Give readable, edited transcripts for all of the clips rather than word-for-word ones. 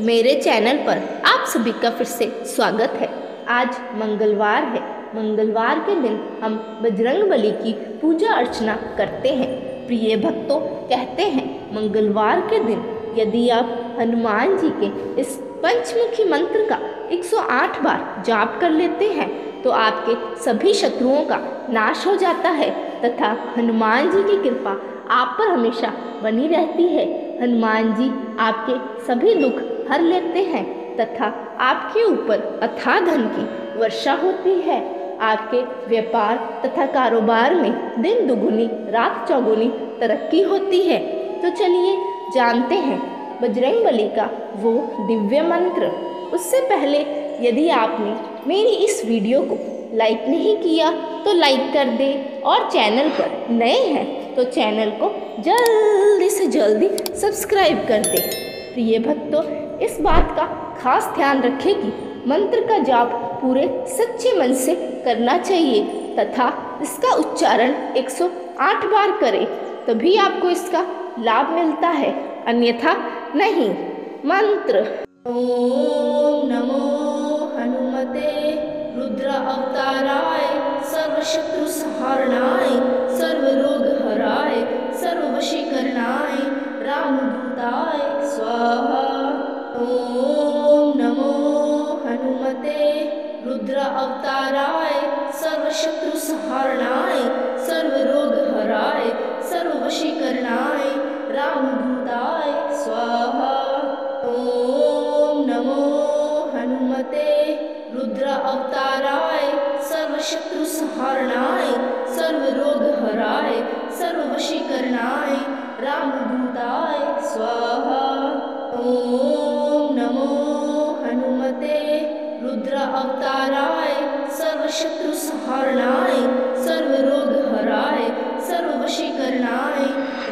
मेरे चैनल पर आप सभी का फिर से स्वागत है। आज मंगलवार है। मंगलवार के दिन हम बजरंगबली की पूजा अर्चना करते हैं। प्रिय भक्तों, कहते हैं मंगलवार के दिन यदि आप हनुमान जी के इस पंचमुखी मंत्र का 108 बार जाप कर लेते हैं तो आपके सभी शत्रुओं का नाश हो जाता है तथा हनुमान जी की कृपा आप पर हमेशा बनी रहती है। हनुमान जी आपके सभी दुख हर लेते हैं तथा आपके ऊपर अथाह धन की वर्षा होती है। आपके व्यापार तथा कारोबार में दिन दुगुनी रात चौगुनी तरक्की होती है। तो चलिए जानते हैं बजरंगबली का वो दिव्य मंत्र। उससे पहले यदि आपने मेरी इस वीडियो को लाइक नहीं किया तो लाइक कर दें और चैनल पर नए हैं तो चैनल को जल्दी से जल्दी सब्सक्राइब कर दें। प्रिय भक्तों, इस बात का खास ध्यान रखें कि मंत्र का जाप पूरे सच्चे मन से करना चाहिए तथा इसका उच्चारण 108 बार करें, तभी आपको इसका लाभ मिलता है, अन्यथा नहीं। मंत्र। ओम नमो हनुमते रुद्र अवताराय सर्वशत्रु संहारणाय सर्वरोग हराय सर्ववशीकरणाय रामदूताय स्वाहा। ओम नमो हनुमते रुद्र अवताराय सर्वशत्रु संहारणाय सर्वरोग हराय सर्ववशीकरणाय रामदूताय स्वाहा। ओम नमो हनुमते रुद्र अवताराय सर्वशत्रु संहारणाय सर्वरोग हराय सर्ववशीकरणाय रामदूताय स्वाहा। ओम नमो हनुमते रुद्र अवताराय सर्वशत्रु संहारणाय सर्वरोग हराय सर्ववशीकरणाय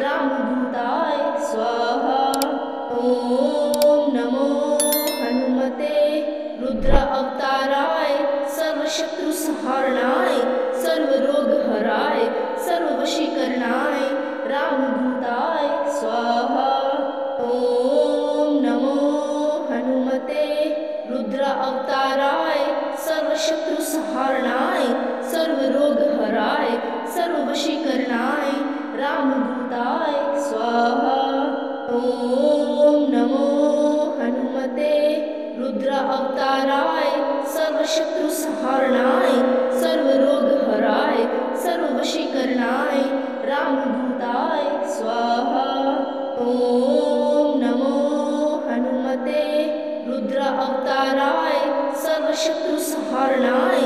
रामदूताय स्वाहा। ओम नमो हनुमते रुद्र अवताराय सर्वशत्रु संहारणाय सर्वरोग हराय सर्ववशीकरणाय रामदूताय स्वाहा। ओम नमो हनुमते रुद्र अवताराय सर्वशत्रु संहारणाय सर्वरोग हराय सर्ववशीकरणाय रामदूताय स्वाहा। ओम नमो हनुमते रुद्र अवताराय सर्वशत्रु संहारणाय सर्वरोग हराय सर्ववशीकरणाय रामदूताय स्वाहा। ओम नमो हनुमते रुद्र अवताराय सर्वशत्रु संहारणाय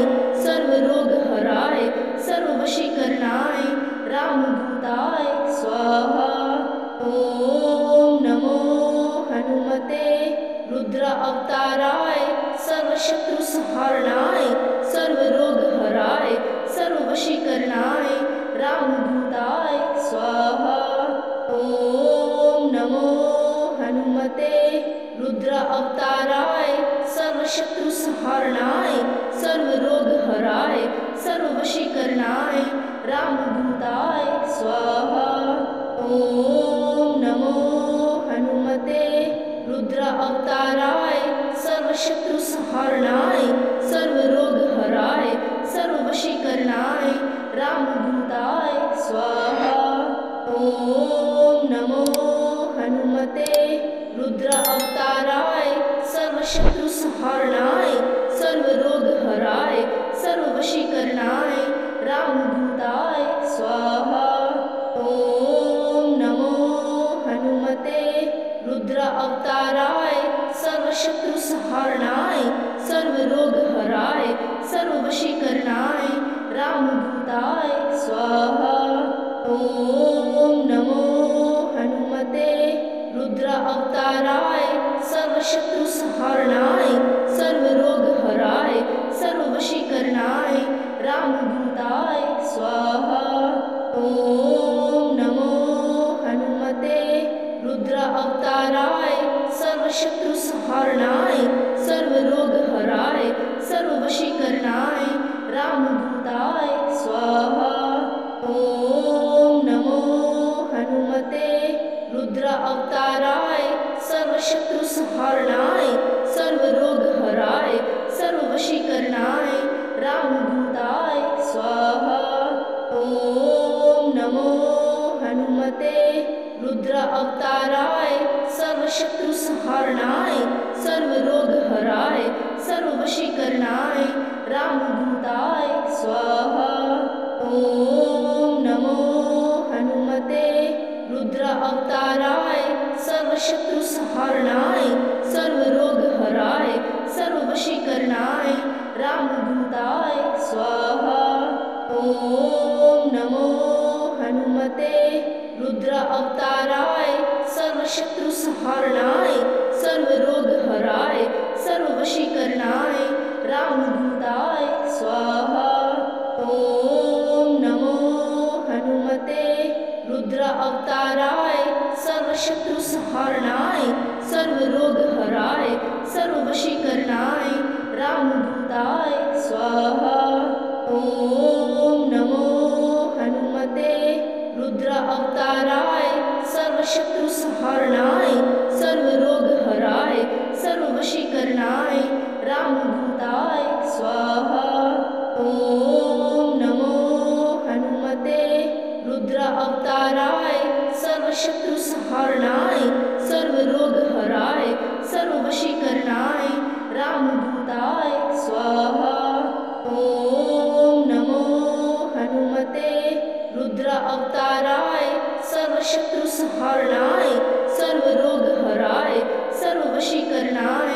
सर्वरोग हराय सर्ववशीकरणाय रामदूताय स्वाहा। ओम नमो हनुमते रुद्र अवताराय सर्वशत्रु संहारणाय सर्वरोग हराय सर्ववशीकरणाय रामदूताय स्वाहा। ओम नमो हनुमते रुद्र अवताराय सर्वशत्रु संहारणाय सर्वरोग हराय सर्ववशीकरणाय रामदूताय स्वाहा। ओम नमो हनुमते रुद्र अवताराय सर्वशत्रु संहारणाय सर्वरोग हराय सर्ववशीकरणाय रामदूताय स्वाहा। ओम नमो हनुमते रुद्र अवताराय सर्वशत्रु संहारणाय सर्वरोग हराय सर्ववशीकरणाय रामदूताय स्वाहा। ओम नमो हनुमते रुद्र अवताराय सर्वशत्रु संहारणाय सर्वरोग हराय सर्ववशीकरणाय रामदूताय स्वाहा। ओम नमो हनुमते रुद्र अवताराय सर्वशत्रु संहारणाय सर्वरोग हराय सर्ववशीकरणाय रामदूताय स्वाहा। ओम नमो हनुमते रुद्र अवताराय सर्वशत्रु संहारणाय सर्वरोग हराय सर्ववशीकरणाय रामदूताय स्वाहा। ओम नमो हनुमते रुद्र अवताराय सर्वशत्रु संहारणाय सर्वशत्रुसंहारणाय सर्वरोगहराय सर्ववशीकरणाय रामदूताय स्वाहा। ओम नमो हनुमते रुद्र अवताराय सर्वशत्रुसंहारणाय सर्वरोगहराय सर्ववशीकरणाय रामदूताय स्वाहा। ओम नमो हनुमते रुद्र अवताराय सर्वशत्रुसंहारणाय सर्वरोगहराय सर्ववशीकरणाय रामदूताय स्वाहा। ओम नमो हनुमते रुद्र अवताराय सर्वशत्रुसंहारणाय सर्वरोगहराय सर्ववशीकरणाय रामदूताय स्वाहा। ओम नमो हनुमते रुद्र अवताराय सर्वशत्रुसंहारणाय सर्वरोगहराय सर्ववशीकरणाय रामदूताय स्वाहा। ओम नमो हनुमते रुद्र अवताराय सर्वशत्रुसंहारणाय सर्वरोगहराय सर्ववशीकरणाय रामदूताय स्वाहा। ओम नमो हनुमते रुद्र अवताराय सर्वशत्रुसंहारणाय सर्वरोगहराय सर्ववशीकरणाय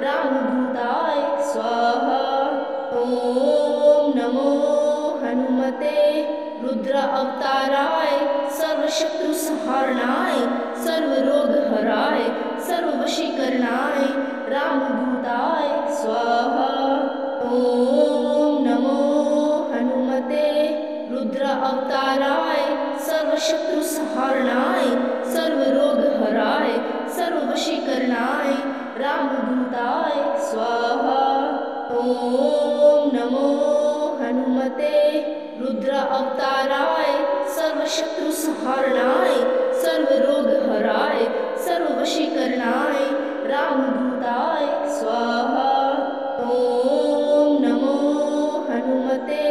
रामदूताय स्वाहा। ओम नमो हनुमते रुद्र अवताराय सर्वशत्रुसंहारणाय सर्वरोगहराय सर्ववशीकरणाय रामदूताय स्वाहा। ओम नमो हनुमते रुद्र अवताराय सर्वशत्रुसंहारणाय सर्वरोगहराय सर्ववशीकरणाय रामदूताय स्वाहा। ओम नमो हनुमते रुद्र अवताराय सर्वशत्रुसंहारणाय सर्वरोगहराय सर्ववशीकरणाय रामदूताय स्वाहा। ओम नमो हनुमते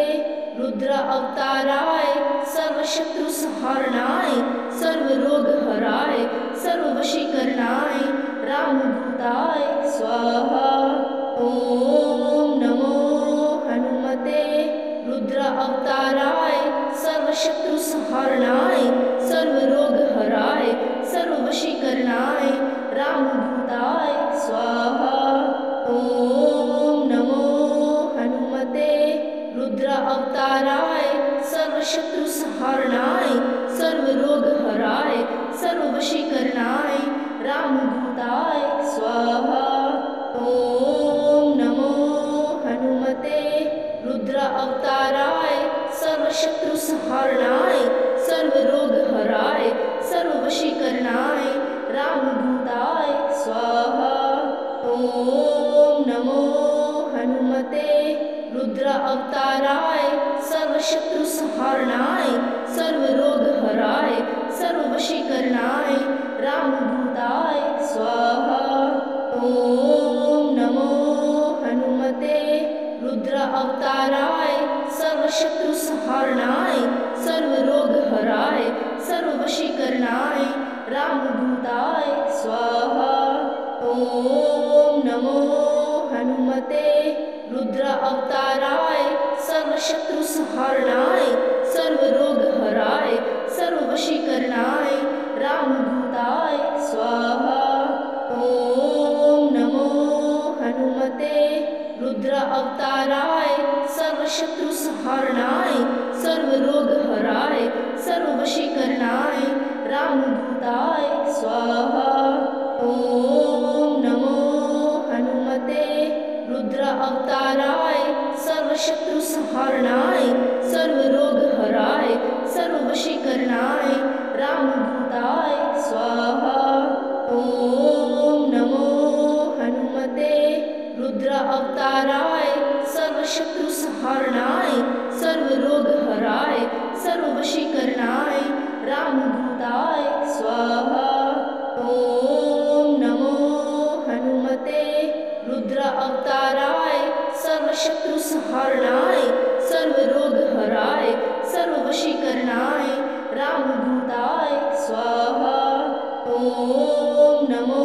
रुद्र अवताराय सर्वशत्रुसंहारणाय सर्वरोगहराय सर्ववशीकरणाय रामदूताय स्वाहा। ओम नमो हनुमते रुद्र अवताराय सर्वशत्रुसंहारणाय सर्वरोगहराय सर्ववशीकरणाय रामदूताय स्वाहा। ओम नमो हनुमते रुद्र अवताराय सर्वशत्रुसंहारणाय सर्वरोगहराय सर्ववशीकरणाय रामदूताय स्वाहा। ओम नमो हनुमते रुद्र अवताराय सर्वशत्रुसंहारणाय सर्वरोगहराय सर्ववशीकरणाय रामदूताय स्वाहा। ओम नमो हनुमते रुद्र अवताराय सर्वशत्रुसंहारणाय सर्वरोगहराय सर्ववशीकरणाय रामदूताय स्वाहा। ओम नमो हनुमते रुद्र अवताराय सर्वशत्रुसंहारणाय सर्वरोगहराय सर्ववशीकरणाय रामदूताय स्वाहा। ओम नमो हनुमते रुद्र अवताराय सर्वशत्रुसंहारणाय सर्वरोगहराय सर्ववशीकरणाय रामदूताय स्वाहा। ओम नमो हनुमते रुद्र अवताराय सर्वशत्रुसंहारणाय सर्वरोगहराय सर्ववशीकरणाय रामदूताय स्वाहा। ओम नमो हनुमते रुद्र अवताराय सर्वशत्रुसंहारणाय सर्वरोगहराय सर्ववशीकरणाय रामदूताय स्वाहा। ओम नमो हनुमते रुद्र अवताराय सर्वशत्रुसंहारणाय सर्वरोगहराय सर्ववशीकरणाय रामदूताय स्वाहा। ओम नमो हनुमते रुद्र अवताराय सर्वशत्रुसंहारणाय सर्वरोगहराय सर्ववशीकरणाय रामदूताय स्वाहा। ओम नमो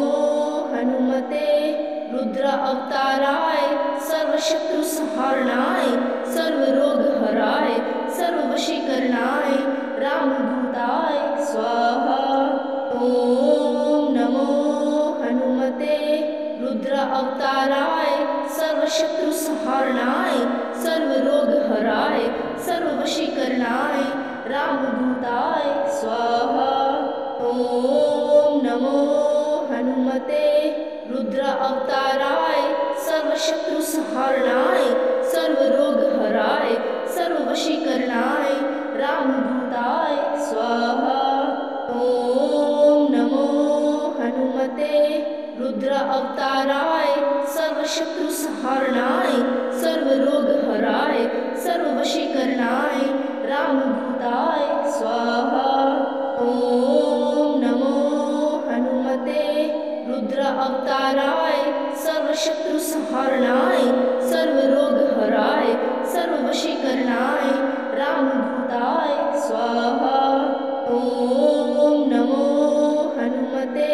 संहारणाय सर्वरोग हराय सर्ववशीकरणाय रामदूताय स्वाहा। ओम नमो हनुमते रुद्र अवताराय सर्वशत्रु संहारणाय सर्वरोग हराय सर्ववशीकरणाय रामदूताय स्वाहा। ओम नमो हनुमते रुद्र अवताराय सर्वशत्रु संहारणाय सर्वरोग हराय सर्ववशीकरणाय रामदूताय स्वाहा। ओम नमो हनुमते रुद्र अवताराय सर्वशत्रु संहारणाय सर्वरोग हराय सर्ववशीकरणाय रामदूताय स्वाहा। ओम नमो हनुमते रुद्र अवताराय सर्वशत्रु संहारणाय सर्वरोग हराय सर्ववशीकरणाय रामदूताय स्वाहा। ओम नमो हनुमते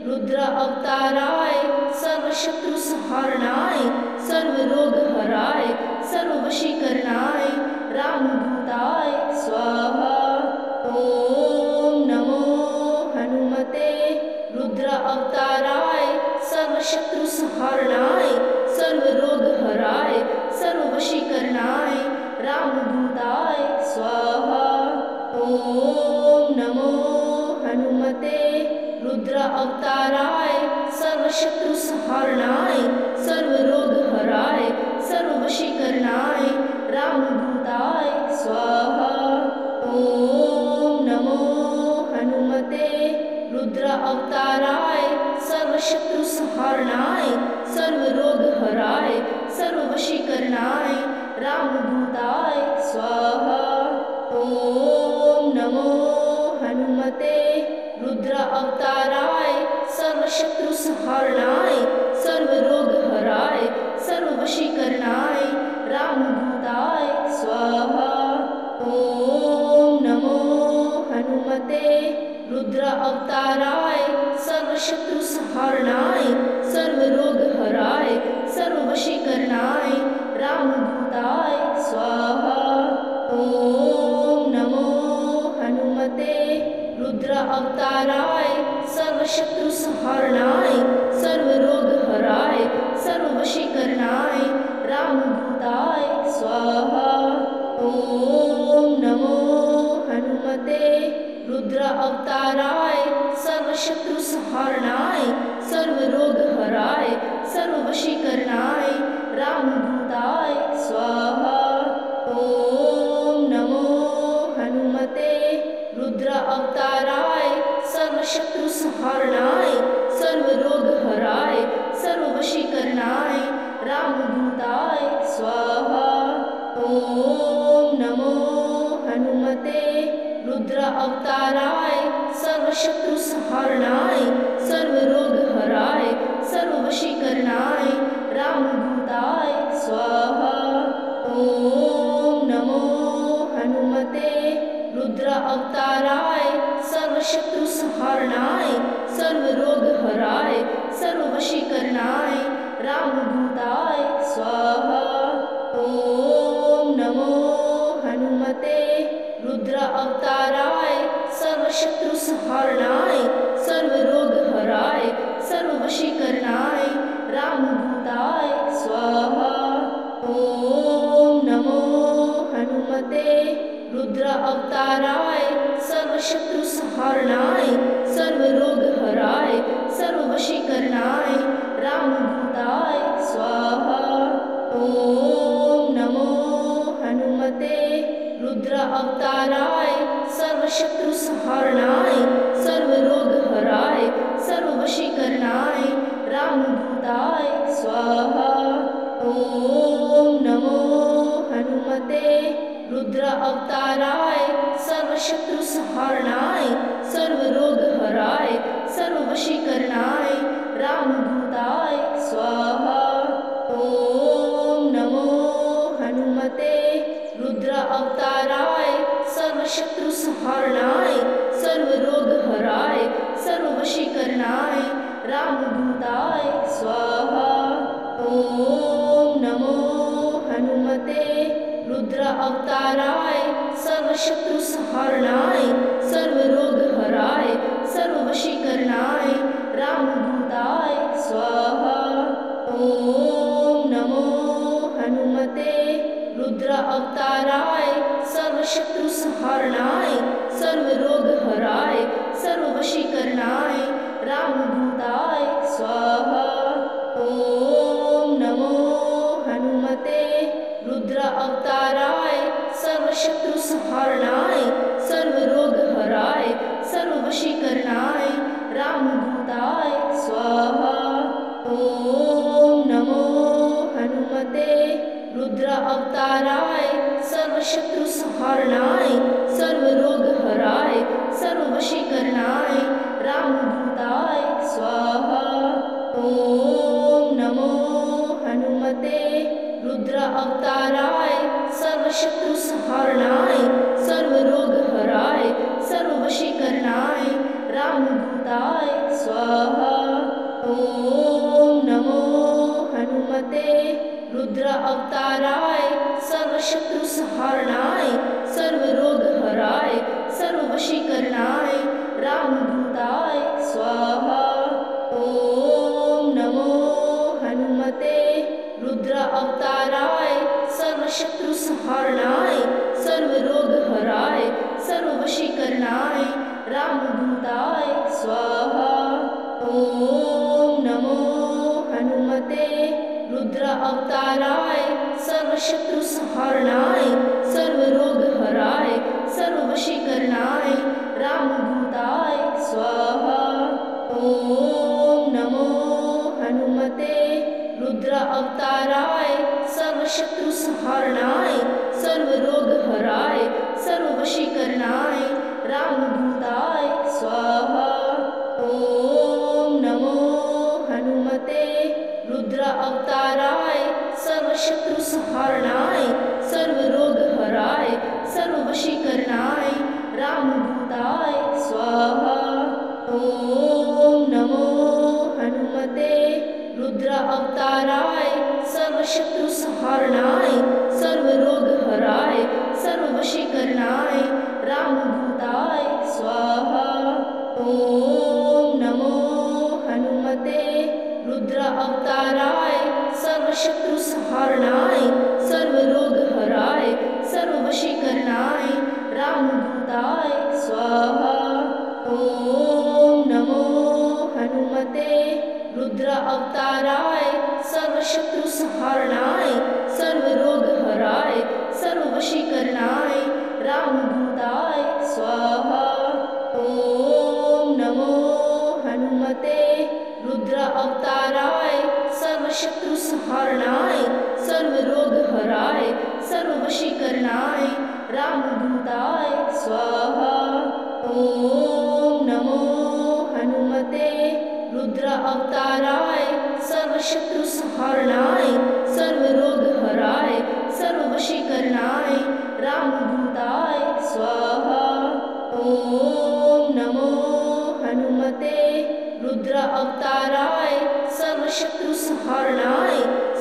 रुद्र अवताराय सर्वशत्रु संहारणाय सर्वरोग हराय सर्ववशीकरणाय रामदूताय स्वाहा। ओम नमो हनुमते रुद्र अवताराय सर्वशत्रु संहारणाय सर्वरोग हराय सर्ववशीकरणाय रामदूताय स्वाहा। ओम नमो हनुमते रुद्र अवताराय सर्वशत्रु संहारणाय सर्वरोग हराय सर्ववशीकरणाय रामदूताय स्वाहा। ओम नमो हनुमते रुद्र अवताराय सर्वशत्रु संहारणाय सर्वरोग हराय सर्ववशीकरणाय रामदूताय स्वाहा। ओम नमो हनुमते रुद्र अवताराय सर्वशत्रु संहारणाय सर्वरोग हराय सर्ववशीकरणाय रामदूताय स्वाहा। ओम नमो हनुमते रुद्र अवताराय सर्वशत्रु संहारणाय सर्वरोग हराय सर्ववशीकरणाय रामदूताय स्वाहा। ओम नमो हनुमते रुद्र अवताराय सर्वशत्रु संहारणाय सर्वरोग हराय सर्ववशीकरणाय रामदूताय स्वाहा। ओम नमो हनुमते रुद्र अवताराय सर्वशत्रु संहारणाय सर्वरोग हराय सर्ववशीकरणाय रामदूताय स्वाहा। ओम नमो हनुमते रुद्र अवताराय सर्वशत्रु संहारणाय सर्वरोग हराय सर्ववशीकरणाय रामदूताय स्वाहा। ओम नमो हनुमते रुद्र अवताराय सर्वशत्रु संहारणाय सर्वरोग हराय सर्ववशीकरणाय रामदूताय स्वाहा। ओम नमो हनुमते रुद्र अवताराय सर्वशत्रु संहारणाय सर्वरोग हराय सर्ववशीकरणाय रामदूताय स्वाहा। ओम नमो हनुमते रुद्र अवताराय सर्वशत्रु संहारणाय सर्वरोग हराय सर्ववशीकरणाय रामदूताय स्वाहा। ओम नमो हनुमते रुद्र अवताराय सर्वशत्रु संहारणाय सर्वरोग हराय सर्ववशीकरणाय रामदूताय स्वाहा। ओम नमो हनुमते रुद्र अवताराय सर्वशत्रु संहारणाय सर्वरोग हराय सर्ववशीकरणाय रामदूताय स्वाहा। ओम नमो हनुमते रुद्र अवताराय सर्वशत्रु संहारणाय सर्वरोग हराय सर्ववशीकरणाय रामदूताय स्वाहा। ओम नमो हनुमते रुद्र अवताराय सर्वशत्रु संहारणाय सर्वरोग हराय सर्ववशीकरणाय रामदूताय स्वाहा। ओम नमो अवताराय सर्वशत्रुसंहारणाय सर्वरोगहराय सर्ववशीकरणाय रामदूताय स्वाहा। ॐ नमो हनुमते रुद्र अवताराय सर्वशत्रुसंहारणाय सर्वरोगहराय सर्ववशीकरणाय रामदूताय स्वाहा। ॐ नमो हनुमते रुद्र अवताराय सर्वशत्रुसंहारणाय सर्वरोगहराय सर्ववशीकरणाय रामदूताय स्वाहा। ॐ नमो हनुमते रुद्र अवताराय सर्वशत्रुसंहारणाय सर्वरोगहराय सर्ववशीकरणाय रामदूताय स्वाहा। ॐ नमो हनुमते रुद्र अवताराय सर्वशत्रुसंहारणाय सर्वरोगहराय सर्ववशीकरणाय रामदूताय स्वाहा। ॐ नमो हनुमते रुद्र अवताराय सर्वशत्रुसंहारणाय सर्वरोगहराय सर्ववशीकरणाय रामदूताय स्वाहा। ॐ नमो हनुमते रुद्र अवताराय सर्वशत्रुसंहारणाय सर्वरोगहराय सर्ववशीकरणाय रामदूताय स्वाहा। ॐ नमो हनुमते रुद्र अवताराय सर्वशत्रुसंहारणाय सर्वरोगहराय सर्ववशीकरणाय रामदूताय स्वाहा। ॐ नमो हनुमते रुद्र अवताराय सर्वशत्रुसंहारणाय सर्वरोगहराय सर्ववशीकरणाय रामदूताय स्वाहा। ॐ नमो हनुमते रुद्र अवताराय सर्वशत्रुसंहारणाय सर्वरोगहराय सर्ववशीकरणाय रामदूताय स्वाहा। ॐ नमो हनुमते रुद्र अवताराय सर्वशत्रुसंहारणाय सर्वरोगहराय सर्ववशीकरणाय रामदूताय स्वाहा। ॐ नमो हनुमते रुद्र अवताराय सर्वशत्रुसंहारणाय सर्वरोगहराय सर्ववशीकरणाय रामदूताय स्वाहा। ॐ नमो हनुमते रुद्र अवताराय सर्वशत्रुसंहारणाय सर्वरोगहराय सर्ववशीकरणाय रामदूताय स्वाहा। ॐ नमो हनुमते रुद्र अवताराय सर्वशत्रुसंहारणाय सर्वरोगहराय सर्ववशीकरणाय रामदूताय स्वाहा। ॐ नमो हनुमते रुद्र अवताराय सर्वशत्रुसंहारणाय सर्वरोगहराय सर्ववशीकरणाय रामदूताय स्वाहा। ॐ नमो हनुमते रुद्र अवताराय सर्वशत्रुसंहारणाय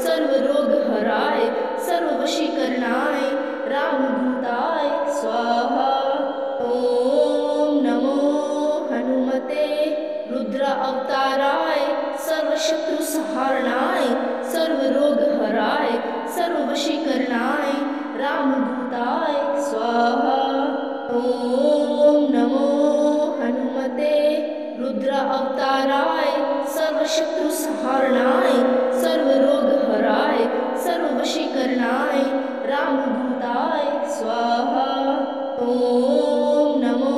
सर्वरोगहराय सर्ववशीकरणाय रामदूताय स्वाहा। ॐ नमो हनुमते रुद्र अवताराय सर्वशत्रुसंहारणाय सर्वरोगहराय सर्ववशीकरणाय रामदूताय स्वाहा। ॐ नमो हनुमते रुद्र अवताराय सर्वशत्रुसंहारणाय सर्वरोगहराय सर्ववशीकरणाय रामदूताय स्वाहा। ॐ नमो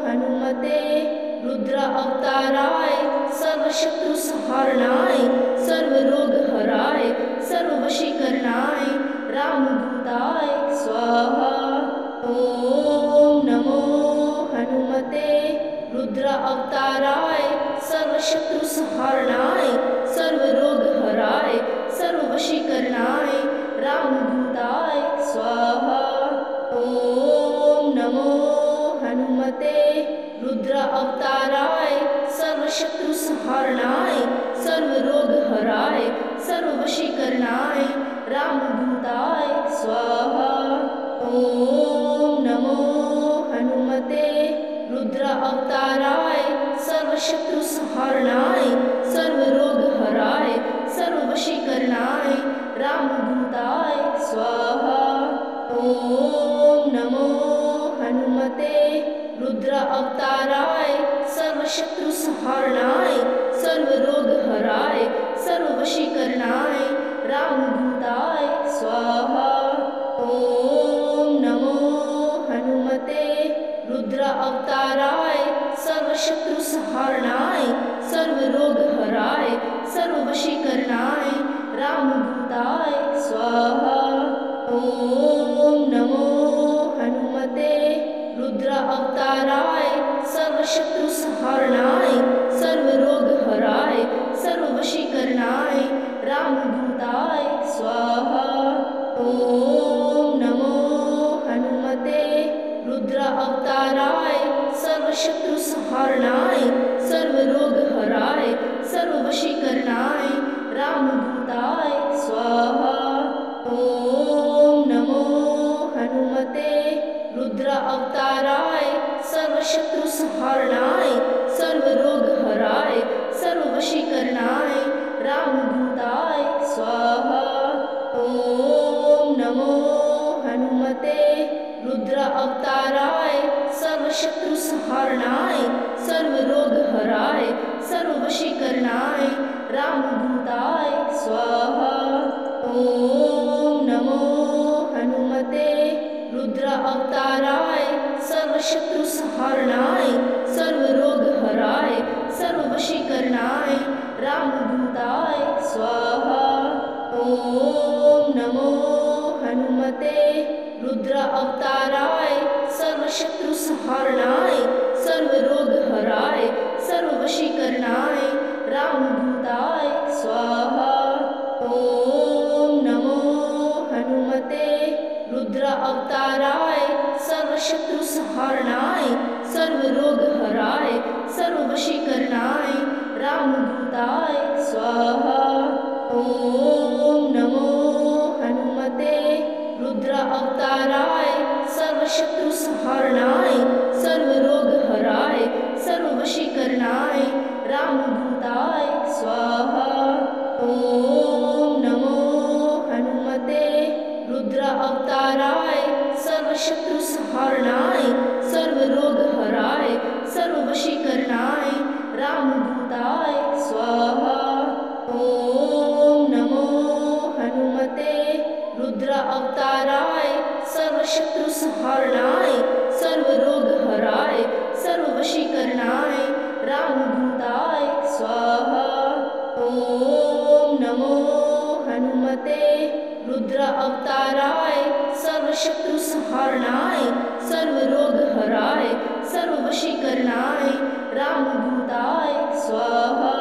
हनुमते रुद्र अवताराय सर्वशत्रुसंहारणाय सर्वरोगहराय सर्ववशीकरणाय रामदूताय स्वाहा। ॐ नमो हनुमते रुद्र अवताराय सर्वशत्रुसंहारणाय सर्वरोगहराय सर्ववशीकरणाय रामदूताय स्वाहा। ॐ नमो हनुमते रुद्र अवताराय सर्वशत्रुसंहारणाय सर्वरोगहराय सर्ववशीकरणाय रामदूताय स्वाहा। संहारणाय सर्वरोग हराय सर्ववशीकरणाय रामदूताय स्वाहा। ओम नमो हनुमते रुद्र अवताराय सर्वशत्रु संहारणाय सर्वरोग हराय सर्ववशीकरणाय रामदूताय स्वाहा। ओम नमो हनुमते रुद्र अवताराय सर्वशत्रु संहारणाय सर्वरोग हराय सर्ववशीकरणाय रामदूताय स्वाहा। ओम नमो हनुमते रुद्र अवताराय सर्वशत्रु संहारणाय सर्वरोग हराय सर्ववशीकरणाय रामदूताय स्वाहा। ओम नमो हनुमते रुद्र अवताराय सर्वशत्रु संहारणाय सर्वरोग हराय सर्ववशीकरणाय रामदूताय स्वाहा। ओम नमो हनुमते रुद्र अवताराय सर्वशत्रु संहारणाय सर्वरोग हराय सर्ववशीकरणाय रामदूताय स्वाहा। ओम नमो हनुमते रुद्र अवताराय सर्वशत्रु संहारणाय सर्वरोग हराय सर्ववशीकरणाय रामदूताय स्वाहा। ओम नमो हनुमते रुद्र अवताराय सर्वशत्रु संहारणाय सर्वरोग हराय सर्ववशीकरणाय रामदूताय स्वाहा। ओम नमो हनुमते रुद्र अवताराय सर्वशत्रु संहारणाय सर्वरोग हराय सर्ववशीकरणाय रामदूताय स्वाहा। ओम नमो हनुमते रुद्र अवताराय सर्वशत्रु संहारणाय सर्वरोग हराय सर्ववशीकरणाय रामदूताय स्वाहा। ओम नमो हनुमते रुद्र अवताराय सर्वशत्रु संहारणाय सर्वरोग हराय सर्ववशीकरणाय रामदूताय स्वाहा। ओम नमो हनुमते रुद्र अवताराय सर्वशत्रु संहारणाय सर्वरोग हराय सर्ववशीकरणाय रामदूताय स्वाहा। ओम नमो हनुमते रुद्र अवताराय सर्वशत्रु संहारणाय सर्वरोग हराय सर्ववशीकरणाय रामदूताय स्वाहा। ओम नमो हनुमते रुद्र अवताराय सर्वशत्रु संहारणाय सर्वरोग हराय सर्ववशीकरणाय रामदूताय स्वाहा।